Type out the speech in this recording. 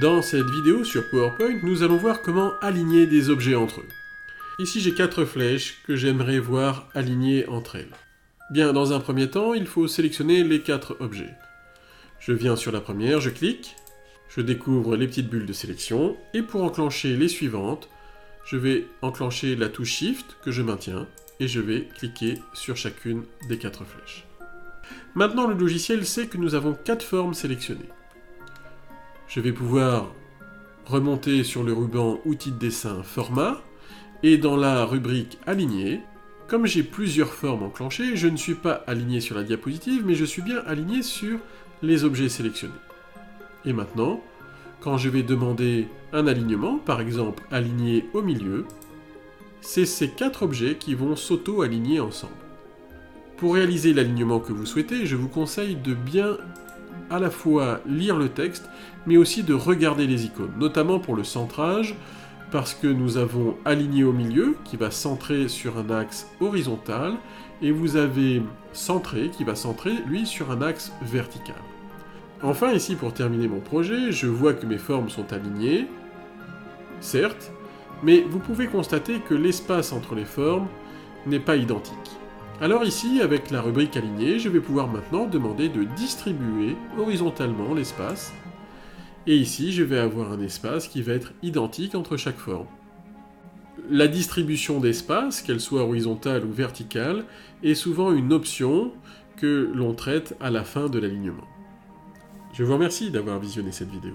Dans cette vidéo sur PowerPoint, nous allons voir comment aligner des objets entre eux. Ici, j'ai 4 flèches que j'aimerais voir alignées entre elles. Bien, dans un premier temps, il faut sélectionner les 4 objets. Je viens sur la première, je clique, je découvre les petites bulles de sélection, et pour enclencher les suivantes, je vais enclencher la touche Shift que je maintiens, et je vais cliquer sur chacune des 4 flèches. Maintenant, le logiciel sait que nous avons 4 formes sélectionnées. Je vais pouvoir remonter sur le ruban Outils de dessin Format, et dans la rubrique Aligner, comme j'ai plusieurs formes enclenchées, je ne suis pas aligné sur la diapositive, mais je suis bien aligné sur les objets sélectionnés. Et maintenant, quand je vais demander un alignement, par exemple aligner au milieu, c'est ces 4 objets qui vont s'auto-aligner ensemble. Pour réaliser l'alignement que vous souhaitez, je vous conseille de bien à la fois lire le texte, mais aussi de regarder les icônes, notamment pour le centrage, parce que nous avons aligné au milieu, qui va centrer sur un axe horizontal, et vous avez centré, qui va centrer, lui, sur un axe vertical. Enfin, ici, pour terminer mon projet, je vois que mes formes sont alignées, certes, mais vous pouvez constater que l'espace entre les formes n'est pas identique. Alors ici, avec la rubrique Aligner, je vais pouvoir maintenant demander de distribuer horizontalement l'espace. Et ici, je vais avoir un espace qui va être identique entre chaque forme. La distribution d'espace, qu'elle soit horizontale ou verticale, est souvent une option que l'on traite à la fin de l'alignement. Je vous remercie d'avoir visionné cette vidéo.